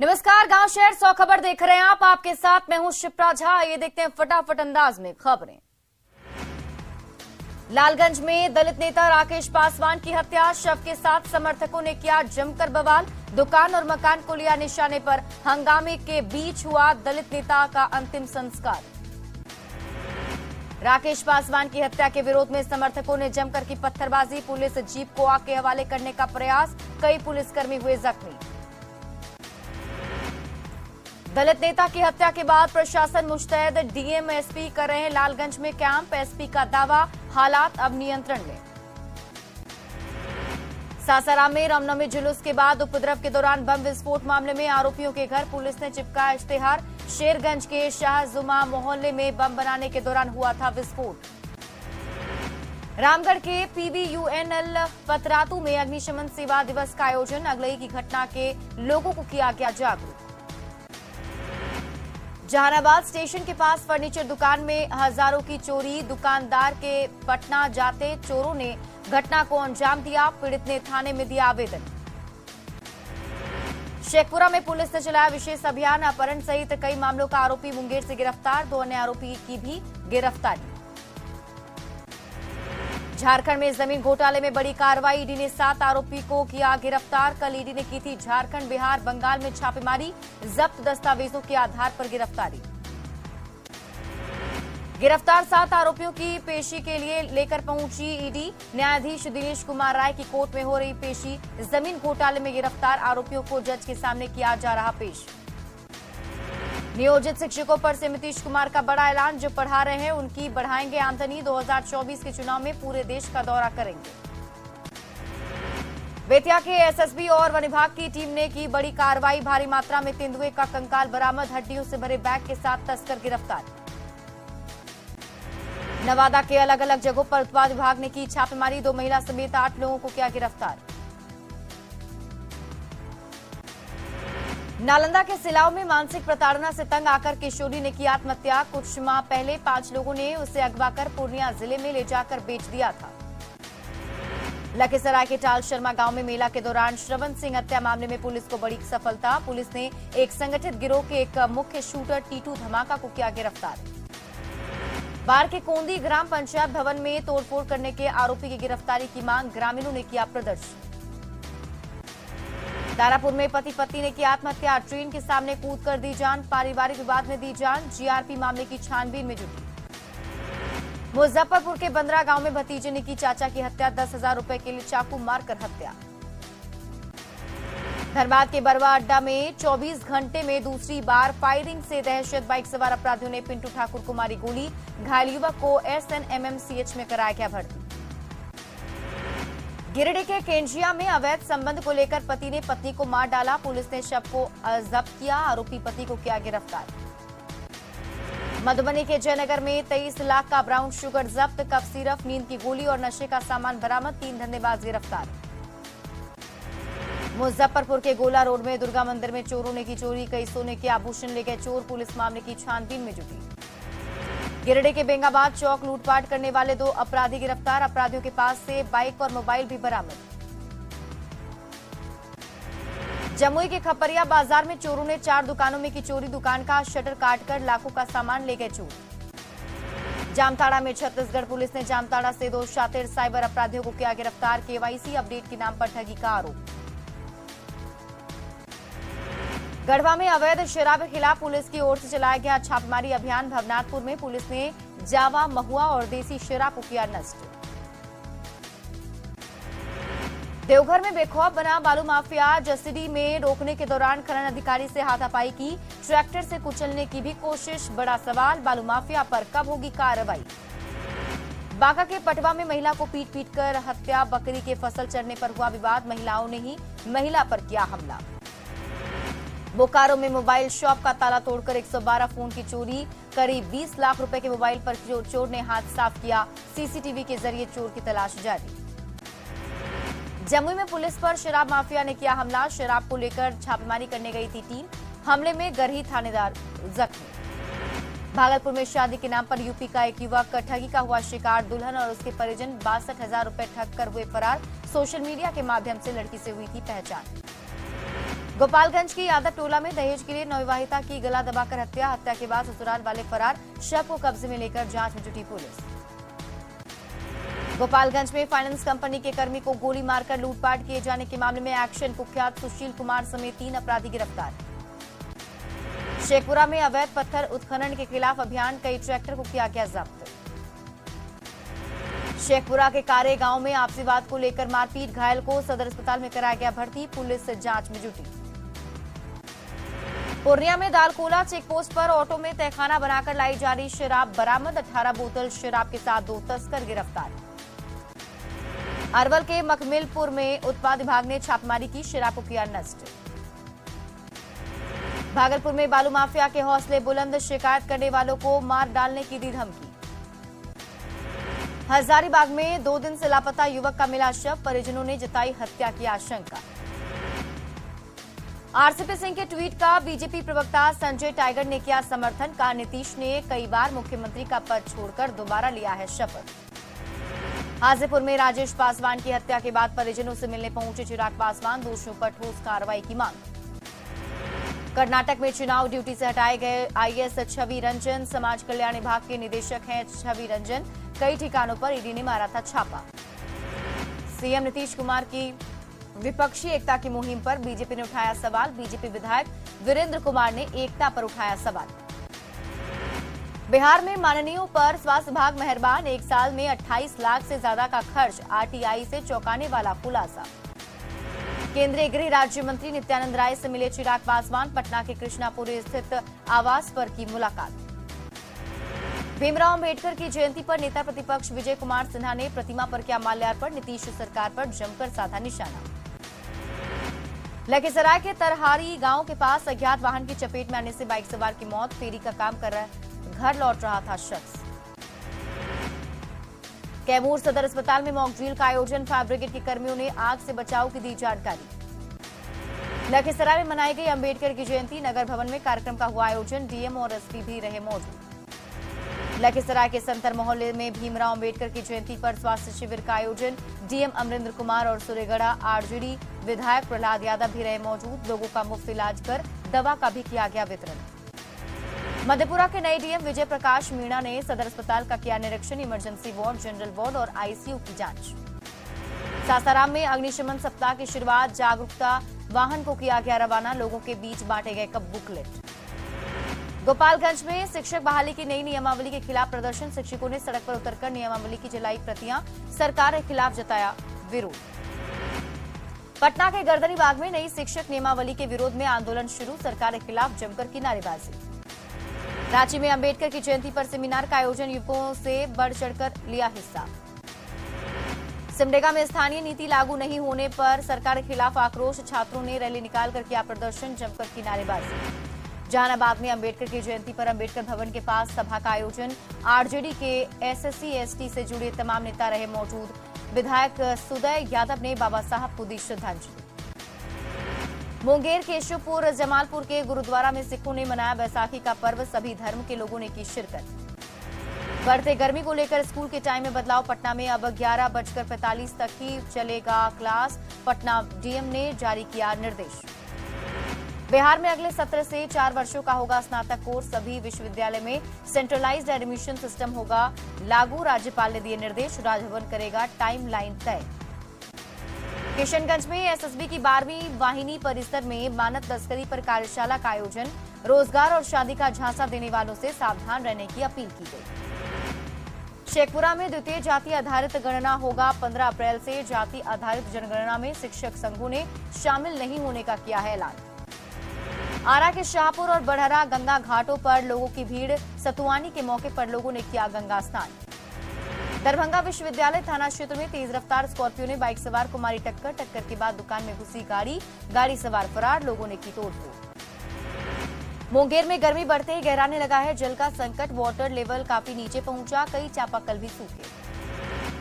नमस्कार, गांव शहर 100 खबर देख रहे हैं आप। आपके साथ मैं हूं शिप्रा झा। ये देखते हैं फटाफट अंदाज में खबरें। लालगंज में दलित नेता राकेश पासवान की हत्या, शव के साथ समर्थकों ने किया जमकर बवाल। दुकान और मकान को लिया निशाने पर, हंगामे के बीच हुआ दलित नेता का अंतिम संस्कार। राकेश पासवान की हत्या के विरोध में समर्थकों ने जमकर की पत्थरबाजी, पुलिस जीप को आग के हवाले करने का प्रयास, कई पुलिसकर्मी हुए जख्मी। दलित नेता की हत्या के बाद प्रशासन मुस्तैद, डीएम एसपी कर रहे हैं लालगंज में कैंप। एसपी का दावा, हालात अब नियंत्रण में। सासाराम में रामनवमी जुलूस के बाद उपद्रव के दौरान बम विस्फोट मामले में आरोपियों के घर पुलिस ने चिपकाया इश्तेहार। शेरगंज के शाहजुमा मोहल्ले में बम बनाने के दौरान हुआ था विस्फोट। रामगढ़ के पीवीयूएनएल पतरातू में अग्निशमन सेवा दिवस का आयोजन, अगलई की घटना के लोगों को किया गया जागरूक। जहानाबाद स्टेशन के पास फर्नीचर दुकान में हजारों की चोरी, दुकानदार के पटना जाते चोरों ने घटना को अंजाम दिया। पीड़ित ने थाने में दिया आवेदन। शेखपुरा में पुलिस ने चलाया विशेष अभियान, अपहरण सहित कई मामलों का आरोपी मुंगेर से गिरफ्तार, 2 अन्य आरोपी की भी गिरफ्तारी। झारखंड में जमीन घोटाले में बड़ी कार्रवाई, ईडी ने 7 आरोपी को किया गिरफ्तार। कल ईडी ने की थी झारखंड, बिहार, बंगाल में छापेमारी, जब्त दस्तावेजों के आधार पर गिरफ्तारी। गिरफ्तार 7 आरोपियों की पेशी के लिए लेकर पहुंची ईडी। न्यायाधीश दिनेश कुमार राय की कोर्ट में हो रही पेशी। जमीन घोटाले में गिरफ्तार आरोपियों को जज के सामने किया जा रहा पेश। नियोजित शिक्षकों पर से नीतीश कुमार का बड़ा ऐलान, जो पढ़ा रहे हैं उनकी बढ़ाएंगे आमदनी। 2024 के चुनाव में पूरे देश का दौरा करेंगे। बेतिया के एसएसबी और वन विभाग की टीम ने की बड़ी कार्रवाई, भारी मात्रा में तेंदुए का कंकाल बरामद, हड्डियों से भरे बैग के साथ तस्कर गिरफ्तार। नवादा के अलग अलग जगहों पर उत्पाद विभाग ने की छापेमारी, 2 महिला समेत 8 लोगों को किया गिरफ्तार। नालंदा के सिलाव में मानसिक प्रताड़ना से तंग आकर किशोरी ने की आत्महत्या। कुछ माह पहले 5 लोगों ने उसे अगवा कर पूर्णिया जिले में ले जाकर बेच दिया था। लखीसराय के टाल शर्मा गांव में मेला के दौरान श्रवण सिंह हत्या मामले में पुलिस को बड़ी सफलता। पुलिस ने एक संगठित गिरोह के एक मुख्य शूटर टीटू धमाका को किया गिरफ्तार। बाढ़ के कोंदी ग्राम पंचायत भवन में तोड़फोड़ करने के आरोपी की गिरफ्तारी की मांग, ग्रामीणों ने किया प्रदर्शन। दारापुर में पति पत्नी ने की आत्महत्या, ट्रेन के सामने कूद कर दी जान, पारिवारिक विवाद में दी जान। जीआरपी मामले की छानबीन में जुटी। मुजफ्फरपुर के बंदरा गांव में भतीजे ने की चाचा की हत्या, 10,000 रुपए के लिए चाकू मारकर हत्या। धनबाद के बरवा अड्डा में 24 घंटे में दूसरी बार फायरिंग से दहशत, बाइक सवार अपराधियों ने पिंटू ठाकुर को मारी गोली। घायल युवक को एसएनएमएमसीएच में कराया गया भर्ती। गिरिडीह के केंजिया में अवैध संबंध को लेकर पति ने पत्नी को मार डाला, पुलिस ने शव को जब्त किया, आरोपी पति को किया गिरफ्तार। मधुबनी के जयनगर में 23 लाख का ब्राउन शुगर जब्त, कफ सिरप, नींद की गोली और नशे का सामान बरामद, 3 धंधेबाज गिरफ्तार। मुजफ्फरपुर के गोला रोड में दुर्गा मंदिर में चोरों ने की चोरी, कई सोने के आभूषण ले गए चोर, पुलिस मामले की छानबीन में जुटी। गिरिडीह के बेंगाबाद चौक लूटपाट करने वाले 2 अपराधी गिरफ्तार, अपराधियों के पास से बाइक और मोबाइल भी बरामद। जमुई के खपरिया बाजार में चोरों ने 4 दुकानों में की चोरी, दुकान का शटर काटकर लाखों का सामान ले गए चोर। जामताड़ा में छत्तीसगढ़ पुलिस ने जामताड़ा से 2 शातिर साइबर अपराधियों को किया गिरफ्तार, केवाईसी अपडेट के नाम पर ठगी का आरोप। गढ़वा में अवैध शराब के खिलाफ पुलिस की ओर से चलाया गया छापेमारी अभियान, भवनाथपुर में पुलिस ने जावा, महुआ और देसी शराब को किया नष्ट। देवघर में बेखौफ बना बालू माफिया, जसीडीह में रोकने के दौरान खनन अधिकारी से हाथापाई की, ट्रैक्टर से कुचलने की भी कोशिश, बड़ा सवाल बालू माफिया पर कब होगी कार्रवाई। बांका के पटवा में महिला को पीट पीट कर हत्या, बकरी के फसल चरने पर हुआ विवाद, महिलाओं ने ही महिला पर किया हमला। बोकारो में मोबाइल शॉप का ताला तोड़कर 112 फोन की चोरी, करीब 20 लाख रुपए के मोबाइल पर चोर ने हाथ साफ किया, सीसीटीवी के जरिए चोर की तलाश जारी। जमुई में पुलिस पर शराब माफिया ने किया हमला, शराब को लेकर छापेमारी करने गई थी टीम, हमले में गरही थानेदार जख्मी। भागलपुर में शादी के नाम पर यूपी का एक युवक ठगी का हुआ शिकार, दुल्हन और उसके परिजन 62,000 रुपए ठग कर हुए फरार, सोशल मीडिया के माध्यम से लड़की से हुई थी पहचान। गोपालगंज की यादव टोला में दहेज के लिए नवविवाहिता की गला दबाकर हत्या के बाद ससुराल वाले फरार, शव को कब्जे में लेकर जांच में जुटी पुलिस। गोपालगंज में फाइनेंस कंपनी के कर्मी को गोली मारकर लूटपाट किए जाने के मामले में एक्शन, कुख्यात सुशील कुमार समेत 3 अपराधी गिरफ्तार। शेखपुरा में अवैध पत्थर उत्खनन के खिलाफ अभियान, कई ट्रैक्टर को किया गया जब्त। शेखपुरा के कारे गांव में आपसी बात को लेकर मारपीट, घायल को सदर अस्पताल में कराया गया भर्ती, पुलिस जांच में जुटी। पूर्णिया में दालकोला चेकपोस्ट पर ऑटो में तहखाना बनाकर लाई जा रही शराब बरामद, 18 बोतल शराब के साथ 2 तस्कर गिरफ्तार। अरवल के मखमिलपुर में उत्पाद विभाग ने छापेमारी की, शराब को किया नष्ट। भागलपुर में बालू माफिया के हौसले बुलंद, शिकायत करने वालों को मार डालने की दी धमकी। हजारीबाग में 2 दिन से लापता युवक का मिला शव, परिजनों ने जताई हत्या की आशंका। आरसीपी सिंह के ट्वीट का बीजेपी प्रवक्ता संजय टाइगर ने किया समर्थन, कहा नीतीश ने कई बार मुख्यमंत्री का पद छोड़कर दोबारा लिया है शपथ। हाजीपुर में राजेश पासवान की हत्या के बाद परिजनों से मिलने पहुंचे चिराग पासवान, दोषियों पर ठोस कार्रवाई की मांग। कर्नाटक में चुनाव ड्यूटी से हटाए गए आईएएस छवि रंजन, समाज कल्याण विभाग के निदेशक हैं छवि रंजन, कई ठिकानों पर ईडी ने मारा था छापा। सीएम नीतीश कुमार की विपक्षी एकता की मुहिम पर बीजेपी ने उठाया सवाल, बीजेपी विधायक वीरेंद्र कुमार ने एकता पर उठाया सवाल। बिहार में माननीयों पर स्वास्थ्य विभाग मेहरबान, 1 साल में 28 लाख से ज्यादा का खर्च, आरटीआई से चौंकाने वाला खुलासा। केंद्रीय गृह राज्य मंत्री नित्यानंद राय से मिले चिराग पासवान, पटना के कृष्णापुरी स्थित आवास पर की मुलाकात। भीमराव अंबेडकर की जयंती पर नेता प्रतिपक्ष विजय कुमार सिन्हा ने प्रतिमा पर किया माल्यार्पण, नीतीश सरकार पर जमकर साधा निशाना। लखीसराय के तरहारी गांव के पास अज्ञात वाहन की चपेट में आने से बाइक सवार की मौत, फेरी का काम कर घर लौट रहा था शख्स। कैमूर सदर अस्पताल में मॉक ड्रिल का आयोजन, फायर ब्रिगेड के कर्मियों ने आग से बचाव की दी जानकारी। लखीसराय में मनाई गई अंबेडकर की जयंती, नगर भवन में कार्यक्रम का हुआ आयोजन, डीएम और एसपी भी रहे मौजूद। लखीसराय के संतर मोहल्ले में भीमराव अंबेडकर की जयंती पर स्वास्थ्य शिविर का आयोजन, डीएम अमरिंदर कुमार और सूर्यगढ़ा आरजेडी विधायक प्रहलाद यादव भी रहे मौजूद, लोगों का मुफ्त इलाज कर दवा का भी किया गया वितरण। मधेपुरा के नए डीएम विजय प्रकाश मीणा ने सदर अस्पताल का किया निरीक्षण, इमरजेंसी वार्ड, जनरल वार्ड और आईसीयू की जांच। सासाराम में अग्निशमन सप्ताह की शुरुआत, जागरूकता वाहन को किया गया रवाना, लोगों के बीच बांटे गए कप बुकलेट। गोपालगंज में शिक्षक बहाली की नई नियमावली के खिलाफ प्रदर्शन, शिक्षकों ने सड़क पर उतरकर नियमावली की जलाई प्रतियां, सरकार के खिलाफ जताया विरोध। पटना के गर्दनीबाग में नई शिक्षक नियमावली के विरोध में आंदोलन शुरू, सरकार के खिलाफ जमकर की नारेबाजी। रांची में अंबेडकर की जयंती पर सेमिनार का आयोजन, युवकों से बढ़ चढ़कर लिया हिस्सा। सिमडेगा में स्थानीय नीति लागू नहीं होने पर सरकार के खिलाफ आक्रोश, छात्रों ने रैली निकालकर किया प्रदर्शन, जमकर की नारेबाजी। जहानाबाद में अंबेडकर की जयंती पर अंबेडकर भवन के पास सभा का आयोजन, आरजेडी के एसएससी एसटी से जुड़े तमाम नेता रहे मौजूद, विधायक सुदय यादव ने बाबा साहब को दी श्रद्धांजलि। मुंगेर, केशवपुर, जमालपुर के गुरुद्वारा में सिखों ने मनाया बैसाखी का पर्व, सभी धर्म के लोगों ने की शिरकत। बढ़ते गर्मी को लेकर स्कूल के टाइम में बदलाव, पटना में अब 11:45 तक ही चलेगा क्लास, पटना डीएम ने जारी किया निर्देश। बिहार में अगले सत्र से 4 वर्षों का होगा स्नातक कोर्स, सभी विश्वविद्यालय में सेंट्रलाइज्ड एडमिशन सिस्टम होगा लागू, राज्यपाल ने दिए निर्देश, राजभवन करेगा टाइमलाइन तय। किशनगंज में एसएसबी की 12वीं वाहिनी परिसर में मानव तस्करी पर कार्यशाला का आयोजन, रोजगार और शादी का झांसा देने वालों से सावधान रहने की अपील की गई। शेखपुरा में द्वितीय जाति आधारित गणना होगा 15 अप्रैल से, जाति आधारित जनगणना में शिक्षक संघों ने शामिल नहीं होने का किया है ऐलान। आरा के शाहपुर और बढ़हरा गंगा घाटों पर लोगों की भीड़, सतुआनी के मौके पर लोगों ने किया गंगा स्नान। दरभंगा विश्वविद्यालय थाना क्षेत्र में तेज रफ्तार स्कॉर्पियो ने बाइक सवार को मारी टक्कर, टक्कर के बाद दुकान में घुसी गाड़ी सवार फरार, लोगों ने की तोड़फोड़। मुंगेर में गर्मी बढ़ते ही गहराने लगा है जल का संकट, वाटर लेवल काफी नीचे पहुंचा, कई चापाकल भी सूखे।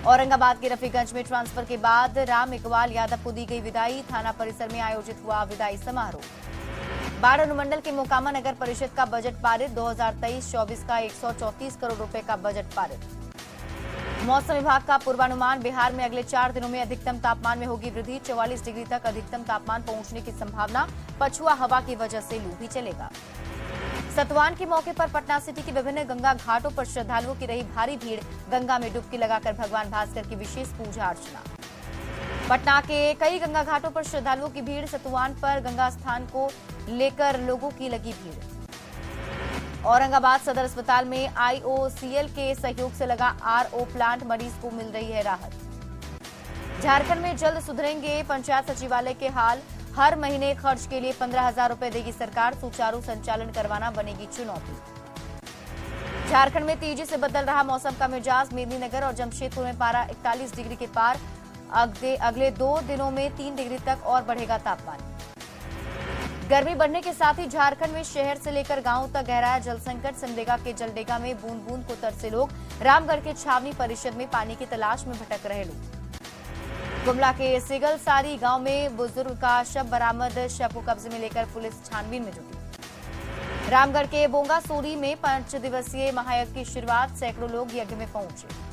औरंगाबाद के रफीगंज में ट्रांसफर के बाद राम इकबाल यादव को दी गई विदाई, थाना परिसर में आयोजित हुआ विदाई समारोह। बाढ़ अनुमंडल के मोकामा नगर परिषद का बजट पारित, 2023-24 का 134 करोड़ रुपए का बजट पारित। मौसम विभाग का पूर्वानुमान, बिहार में अगले 4 दिनों में अधिकतम तापमान में होगी वृद्धि, 44 डिग्री तक अधिकतम तापमान पहुंचने की संभावना, पछुआ हवा की वजह से लू भी चलेगा। सतवान के मौके पर पटना सिटी के विभिन्न गंगा घाटों पर श्रद्धालुओं की रही भारी भीड़, गंगा में डुबकी लगाकर भगवान भास्कर की विशेष पूजा अर्चना। पटना के कई गंगा घाटों पर श्रद्धालुओं की भीड़, सतवान पर गंगा स्थान को लेकर लोगों की लगी भीड़। औरंगाबाद सदर अस्पताल में आईओसीएल के सहयोग से लगा आरओ प्लांट, मरीज को मिल रही है राहत। झारखंड में जल्द सुधरेंगे पंचायत सचिवालय के हाल, हर महीने खर्च के लिए 15,000 रुपए देगी सरकार, सुचारू संचालन करवाना बनेगी चुनौती। झारखंड में तेजी से बदल रहा मौसम का मिजाज, मेदिनीनगर और जमशेदपुर में पारा 41 डिग्री के पार, अगले 2 दिनों में 3 डिग्री तक और बढ़ेगा तापमान। गर्मी बढ़ने के साथ ही झारखंड में शहर से लेकर गांव तक गहराया जल संकट, सिमडेगा के जलडेगा में बूंद बूंद को तरसे लोग, रामगढ़ के छावनी परिषद में पानी की तलाश में भटक रहे लोग। गुमला के सिगलसारी गांव में बुजुर्ग का शव बरामद, शव को कब्जे में लेकर पुलिस छानबीन में जुटी। रामगढ़ के बोंगासोरी में 5 दिवसीय महायज्ञ की शुरुआत, सैकड़ों लोग यज्ञ में पहुंचे।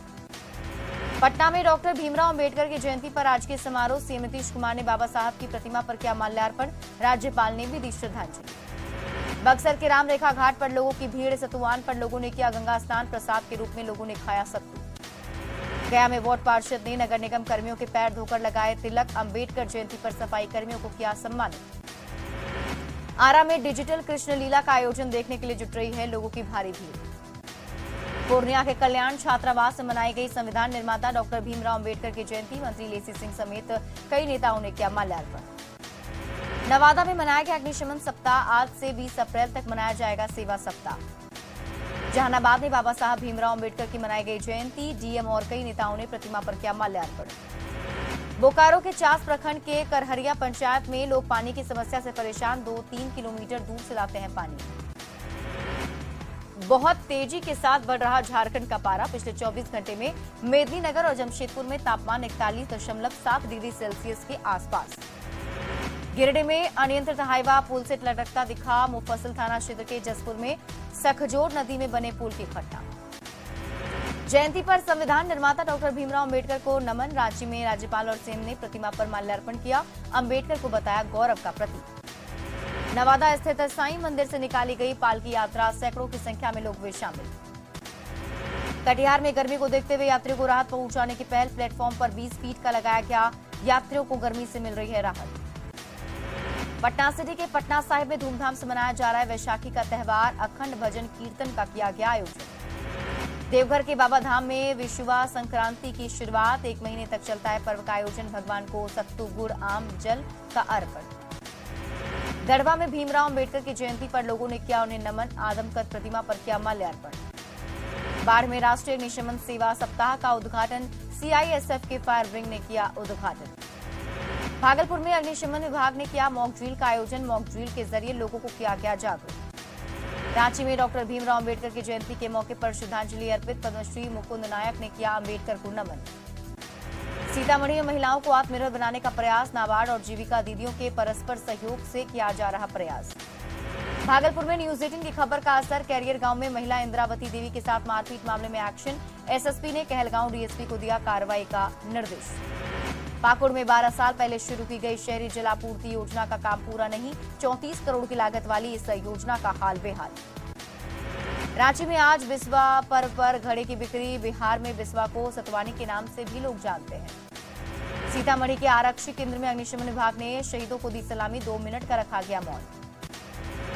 पटना में डॉक्टर भीमराव अंबेडकर की जयंती पर आज के समारोह, सीएम नीतीश कुमार ने बाबा साहब की प्रतिमा पर किया माल्यार्पण, राज्यपाल ने भी दी श्रद्धांजलि। बक्सर के रामरेखा घाट पर लोगों की भीड़, सतुवान पर लोगों ने किया गंगा स्नान, प्रसाद के रूप में लोगों ने खाया सत्तू। गया में वार्ड पार्षद ने नगर निगम कर्मियों के पैर धोकर लगाए तिलक, अंबेडकर जयंती पर सफाई कर्मियों को किया सम्मानित। आरा में डिजिटल कृष्ण लीला का आयोजन देखने के लिए जुट रही है लोगों की भारी भीड़। पूर्णिया के कल्याण छात्रावास में मनाई गई संविधान निर्माता डॉक्टर भीमराव अंबेडकर की जयंती, मंत्री लेसी सिंह समेत कई नेताओं ने किया माल्यार्पण। नवादा में मनाया गया अग्निशमन सप्ताह, आज से 20 अप्रैल तक मनाया जाएगा सेवा सप्ताह। जहानाबाद में बाबा साहब भीमराव अंबेडकर की मनाई गई जयंती, डीएम और कई नेताओं ने प्रतिमा पर किया माल्यार्पण। बोकारो के चास प्रखंड के करहरिया पंचायत में लोग पानी की समस्या से परेशान, 2-3 किलोमीटर दूर से लाते हैं पानी। बहुत तेजी के साथ बढ़ रहा झारखंड का पारा, पिछले 24 घंटे में मेदिनीनगर और जमशेदपुर में तापमान 41.7 डिग्री सेल्सियस के आसपास। गिरिडीह में अनियंत्रित हाईवा पुल से लटकता दिखा, मुफस्सिल थाना क्षेत्र के जसपुर में सखजोर नदी में बने पुल की घटना। जयंती पर संविधान निर्माता डॉक्टर भीमराव अंबेडकर को नमन, रांची में राज्यपाल और सीएम ने प्रतिमा पर माल्यार्पण किया, अंबेडकर को बताया गौरव का प्रतीक। नवादा स्थित साईं मंदिर से निकाली गई पालकी यात्रा, सैकड़ों की संख्या में लोग हुए शामिल। कटिहार में गर्मी को देखते हुए यात्रियों को राहत पहुंचाने की पहल, प्लेटफॉर्म पर 20 फीट का लगाया गया, यात्रियों को गर्मी से मिल रही है राहत। पटना सिटी के पटना साहिब में धूमधाम से मनाया जा रहा है वैशाखी का त्यौहार, अखंड भजन कीर्तन का किया गया आयोजन। देवघर के बाबा धाम में विषुवा संक्रांति की शुरुआत, 1 महीने तक चलता है पर्व का आयोजन, भगवान को सत्तू गुड़ आम जल का अर्पण। गढ़वा में भीमराव अंबेडकर की जयंती पर लोगों ने किया उन्हें नमन, आदमकद प्रतिमा पर किया माल्यार्पण। बाढ़ में राष्ट्रीय अग्निशमन सेवा सप्ताह का उद्घाटन, सीआईएसएफ के फायर विंग ने किया उद्घाटन। भागलपुर में अग्निशमन विभाग ने किया मॉक ड्रिल का आयोजन, मॉक ड्रिल के जरिए लोगों को किया गया जागरूक। रांची में डॉक्टर भीमराव अंबेडकर की जयंती के मौके पर श्रद्धांजलि अर्पित, पद्मश्री मुकुंद नायक ने किया अंबेडकर को नमन। सीतामढ़ी में महिलाओं को आत्मनिर्भर बनाने का प्रयास, नाबार्ड और जीविका दीदियों के परस्पर सहयोग से किया जा रहा प्रयास। भागलपुर में न्यूज 18 की खबर का असर, कैरियर गांव में महिला इंद्रावती देवी के साथ मारपीट मामले में एक्शन, एसएसपी ने कहलगांव डीएसपी को दिया कार्रवाई का निर्देश। पाकुड़ में 12 साल पहले शुरू की गई शहरी जलापूर्ति योजना का काम पूरा नहीं, 34 करोड़ की लागत वाली इस योजना का हाल बेहाल। रांची में आज बिस्वा पर्व पर घड़े की बिक्री, बिहार में बिस्वा को सतवानी के नाम से भी लोग जानते हैं। सीतामढ़ी के आरक्षी केंद्र में अग्निशमन विभाग ने शहीदों को दी सलामी, 2 मिनट का रखा गया मौन।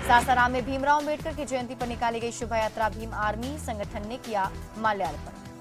सासाराम में भीमराव अंबेडकर की जयंती पर निकाली गई शोभा यात्रा, भीम आर्मी संगठन ने किया माल्यार्पण।